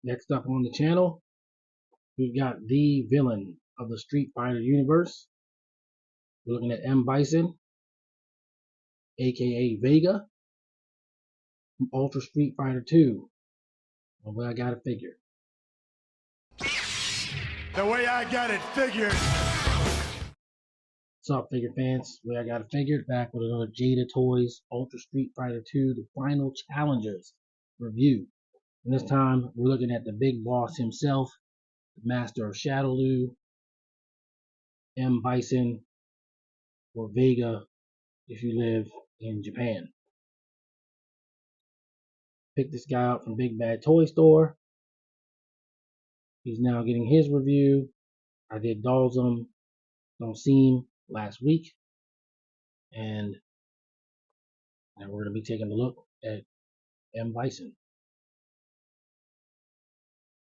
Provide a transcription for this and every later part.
Next up on the channel, we've got the villain of the Street Fighter universe. We're looking at M.Bison, aka Vega, from Ultra Street Fighter 2. The way I got it figured. The way I got it figured. What's up, figure fans? The way I got it figured, back with another Jada Toys Ultra Street Fighter 2, the Final Challengers review. And this time, we're looking at the big boss himself, the master of Shadowloo, M.Bison, or Vega if you live in Japan. Picked this guy up from Big Bad Toy Store. He's now getting his review. I did Dolls Don't Seem last week. And now we're going to be taking a look at M.Bison.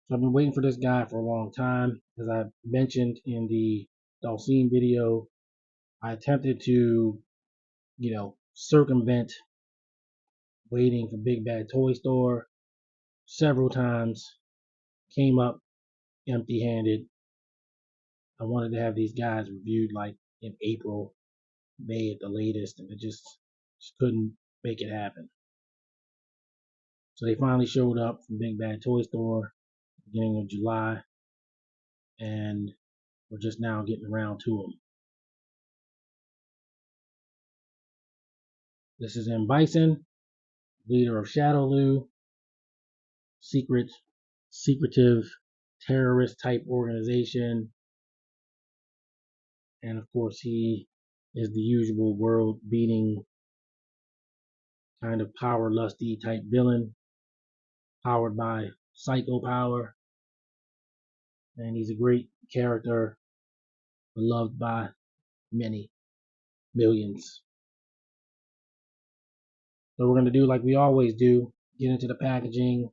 So I've been waiting for this guy for a long time. As I mentioned in the Dalcine video, I attempted to, circumvent waiting for Big Bad Toy Store several times. Came up empty-handed. I wanted to have these guys reviewed like in April, May at the latest, and I just couldn't make it happen. So they finally showed up from Big Bad Toy Store beginning of July, and we're just now getting around to them. This is M.Bison, leader of Shadowloo, secretive terrorist type organization, and of course he is the usual world beating kind of power lusty type villain, powered by psycho power, and he's a great character, beloved by many millions. So we're going to do like we always do, get into the packaging,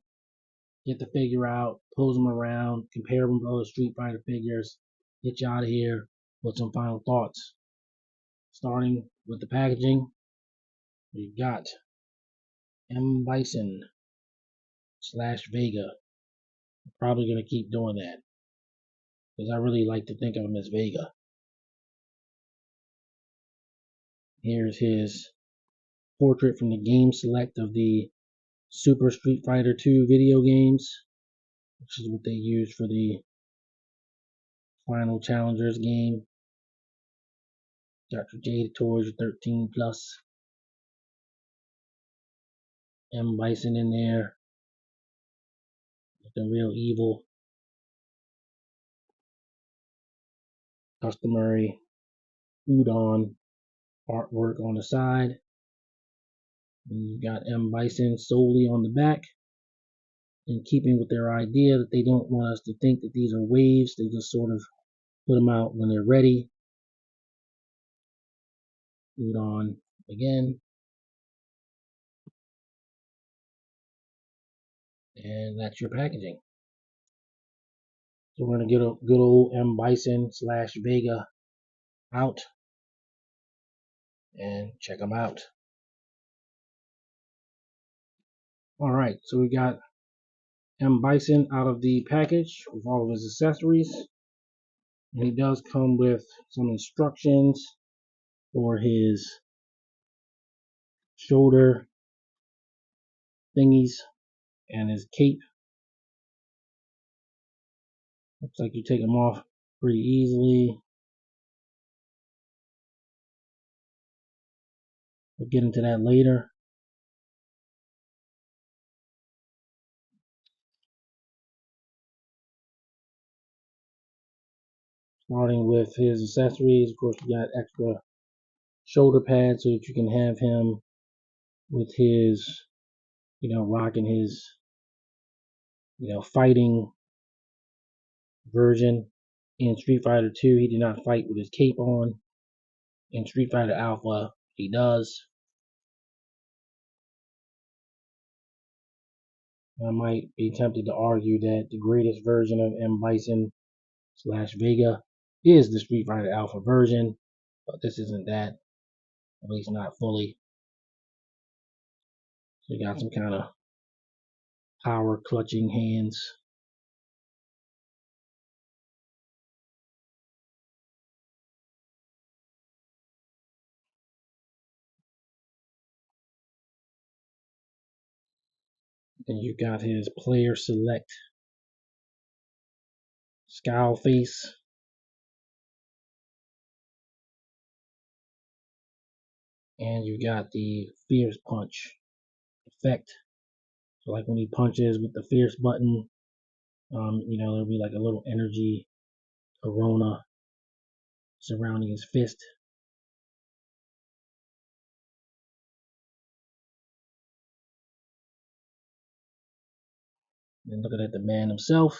get the figure out, pose them around, compare them to other Street Fighter figures, get you out of here with some final thoughts. Starting with the packaging, we've got M.Bison / Vega. I'm probably going to keep doing that because I really like to think of him as Vega. Here's his portrait from the game select of the Super Street Fighter 2 video games, which is what they used for the Final Challengers game. Dr. Jada Toys 13 plus. M.Bison in there, looking real evil. Customary udon artwork on the side. And you've got M.Bison solely on the back. In keeping with their idea that they don't want us to think that these are waves, they just sort of put them out when they're ready. Udon again. And that's your packaging. So we're going to get a good old M.Bison / Vega out and check them out. Alright, so we got M.Bison out of the package with all of his accessories. And he does come with some instructions for his shoulder thingies and his cape. Looks like you take them off pretty easily. We'll get into that later. Starting with his accessories, of course, you got extra shoulder pads so that you can have him with his, rocking his, fighting version. In Street Fighter 2, he did not fight with his cape on. In Street Fighter Alpha, he does. I might be tempted to argue that the greatest version of M.Bison / Vega is the Street Fighter Alpha version, but this isn't that, at least not fully. So you got some kind of power clutching hands Then you got his player select scowl face. And you got the fierce punch effect. So like when he punches with the fierce button, there'll be like a little energy corona surrounding his fist. And looking at the man himself,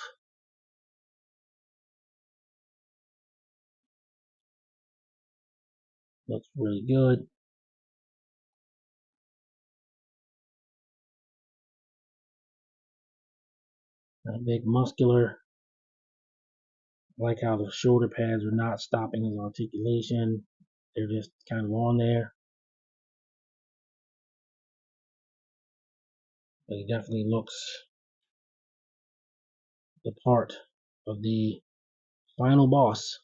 looks really good. Big muscular. I like how the shoulder pads are not stopping his articulation. They're just kind of on there. But he definitely looks the part of the final boss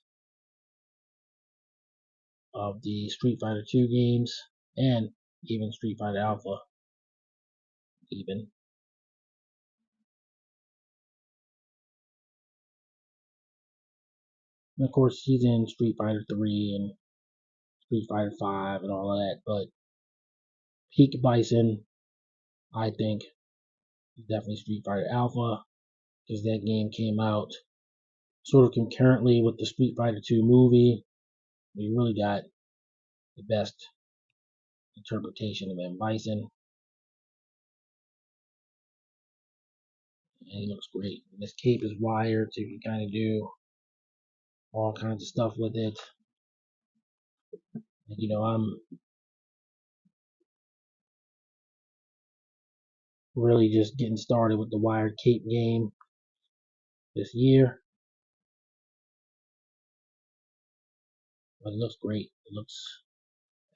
of the Street Fighter 2 games and even Street Fighter Alpha even. And of course he's in Street Fighter 3 and Street Fighter 5 and all of that, but peak Bison, I think, is definitely Street Fighter Alpha, because that game came out sort of concurrently with the Street Fighter 2 movie. We really got the best interpretation of M.Bison, and he looks great. And this cape is wired, so you can kind of do all kinds of stuff with it. And, I'm really just getting started with the wired cape game this year, but it looks great. It looks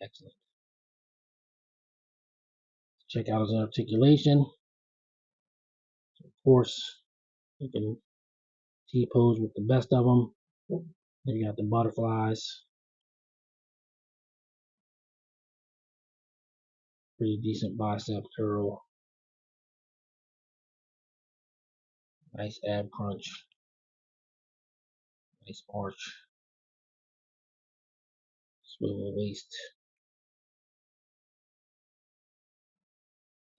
excellent. Check out his articulation. So of course, you can T-pose with the best of them. Then you got the butterflies. Pretty decent bicep curl. Nice ab crunch. Nice arch. Swivel waist.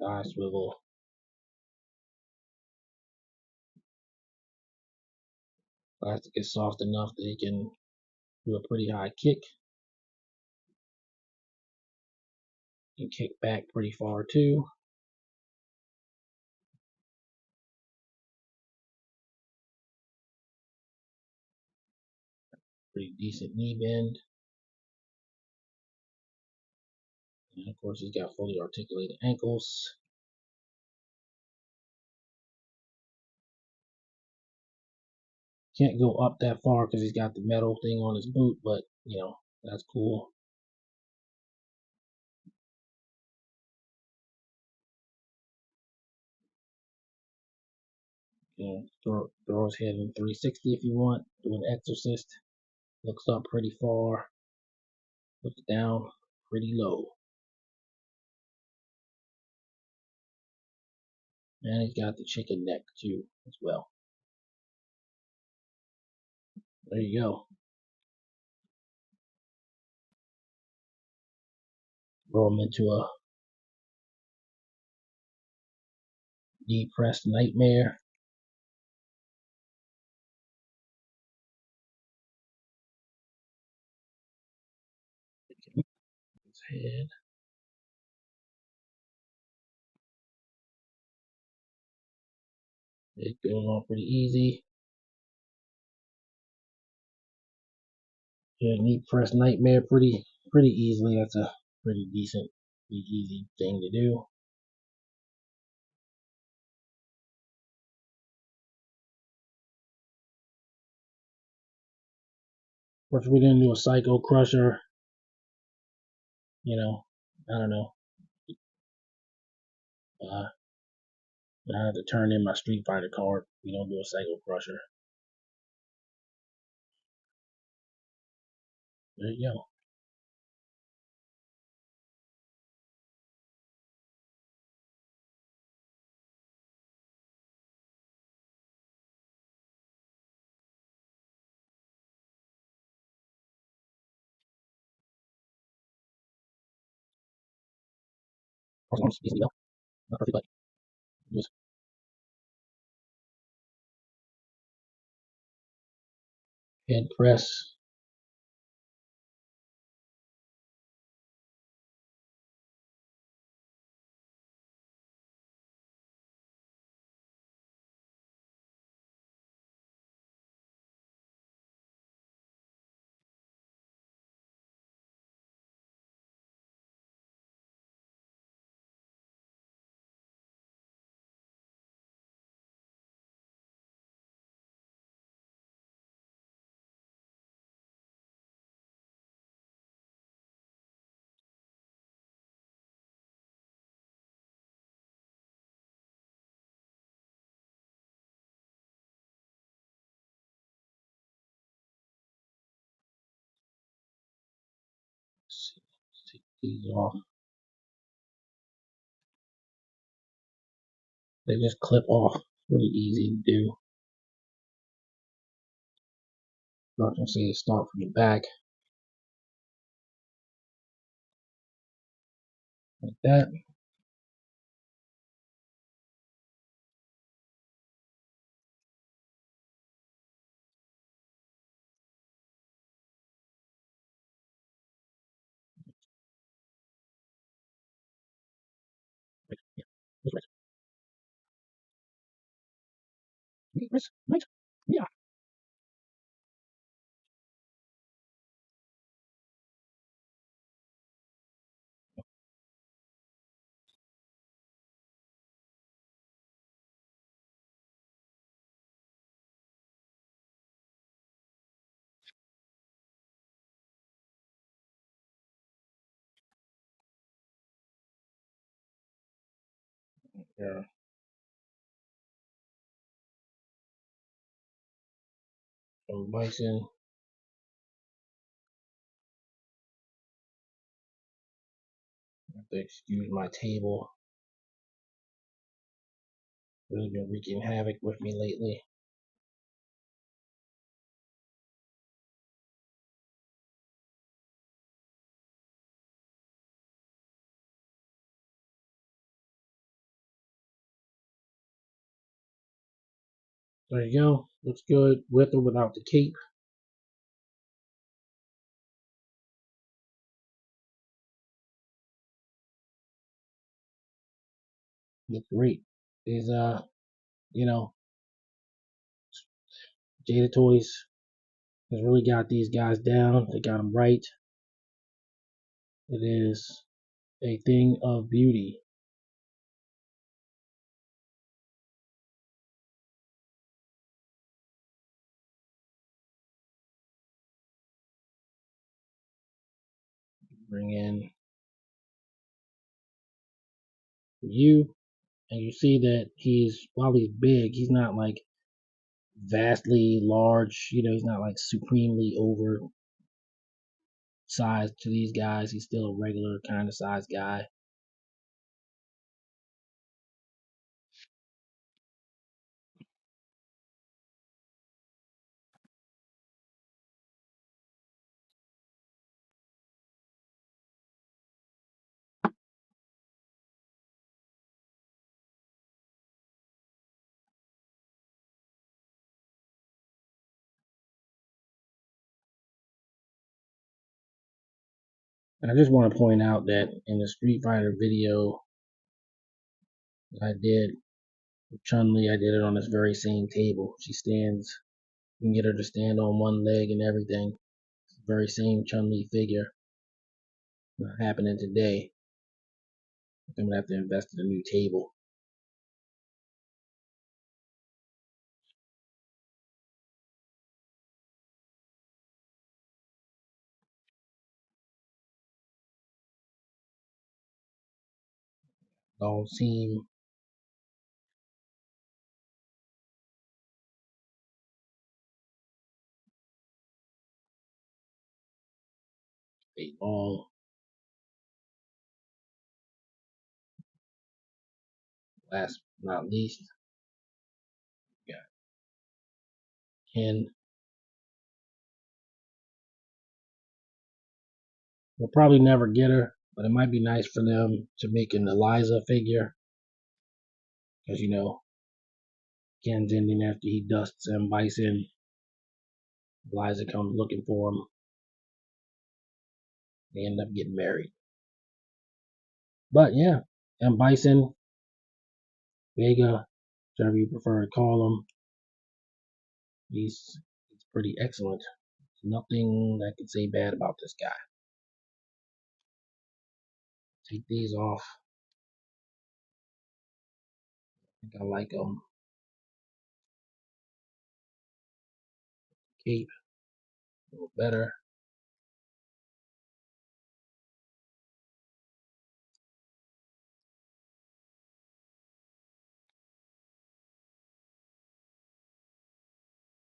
Thigh swivel. Plastic is soft enough that it can do a pretty high kick. You can kick back pretty far too. Pretty decent knee bend. And of course he's got fully articulated ankles. Can't go up that far because he's got the metal thing on his boot, but that's cool. Throw his head in 360 if you want. Do an exorcist. Looks up pretty far. Looks down pretty low. And he's got the chicken neck too as well. There you go. Throw him into a knee press nightmare. His head. It goes on pretty easy. Yeah, knee press nightmare pretty easily. That's a pretty decent, pretty easy thing to do. Of course, we didn't do a psycho crusher. I don't know. I have to turn in my Street Fighter card. We don't do a psycho crusher. There you go. arms easily though. Not perfect, but just head press. Take these off. They just clip off. Really easy to do. Not gonna say start from the back like that. Right. Yeah. Yeah. M.Bison. I have to excuse my table. Really been wreaking havoc with me lately. There you go. Looks good with or without the cape. Looks great. These you know, Jada Toys has really got these guys down. They got them right. It is a thing of beauty. Bring in you, and you see that while he's big, he's not like vastly large. He's not like supremely oversized to these guys. He's still a regular kind of size guy. And I just want to point out that in the Street Fighter video that I did with Chun-Li, I did it on this very same table. She stands, you can get her to stand on one leg and everything. It's the very same Chun-Li figure. Not happening today. I'm gonna have to invest in a new table. Long seam, a long. Last but not least, we got Ken. We'll probably never get her. But it might be nice for them to make an Eliza figure, because Ken's ending after he dusts M.Bison. Eliza comes looking for him. They end up getting married. But yeah, M.Bison, Vega, whatever you prefer to call him, he's pretty excellent. There's nothing I can say bad about this guy. Take these off. I think I like him. Cape a little better.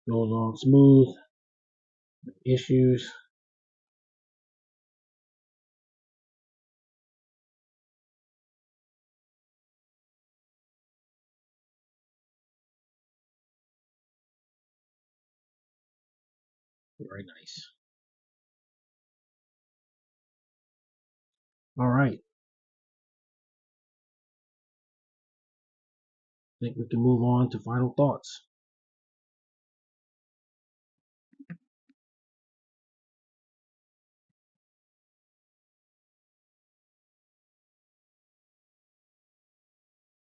Goes on smooth. Issues. Very nice. All right. I think we can move on to final thoughts.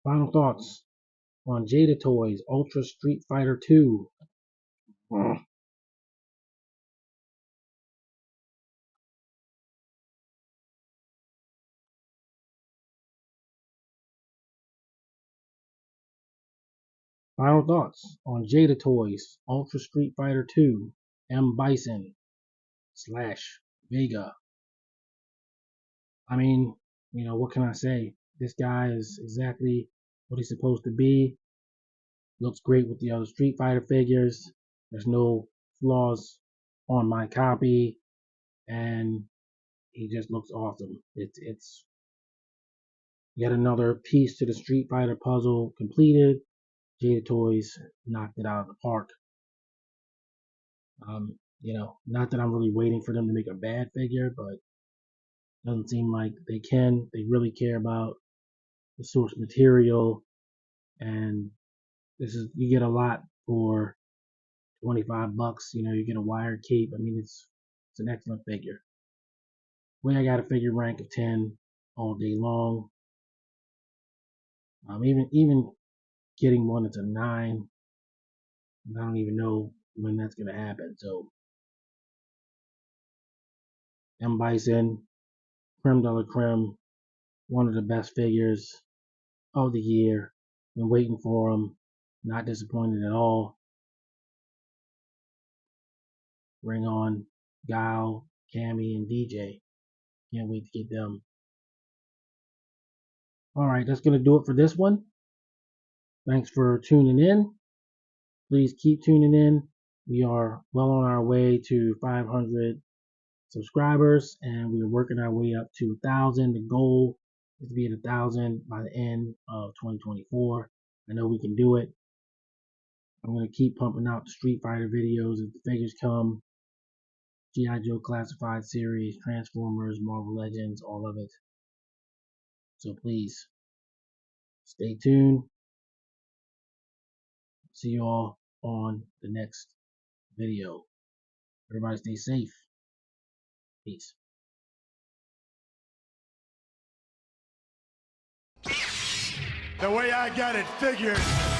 Final thoughts on Jada Toys Ultra Street Fighter 2. Final thoughts on Jada Toys Ultra Street Fighter 2 M.Bison / Vega. I mean, what can I say? This guy is exactly what he's supposed to be. Looks great with the other Street Fighter figures. There's no flaws on my copy, and he just looks awesome. It's yet another piece to the Street Fighter puzzle completed. Jada Toys knocked it out of the park. Not that I'm really waiting for them to make a bad figure, but it doesn't seem like they can. They really care about the source material, and you get a lot for $25. You get a wired cape. I mean, it's an excellent figure. Way I got a figure rank of 10 all day long. Even getting one that's a 9, I don't even know when that's gonna happen. So M.Bison, creme de la creme, one of the best figures of the year. Been waiting for him. Not disappointed at all. Bring on Guile, Cammy, and DJ. Can't wait to get them. Alright, that's going to do it for this one. Thanks for tuning in. Please keep tuning in. We are well on our way to 500 subscribers, and we are working our way up to 1,000. The goal is to be at 1,000 by the end of 2024. I know we can do it. I'm going to keep pumping out the Street Fighter videos as the figures come. G.I. Joe Classified Series, Transformers, Marvel Legends, all of it. So please, stay tuned. See you all on the next video. Everybody stay safe. Peace. The way I got it figured.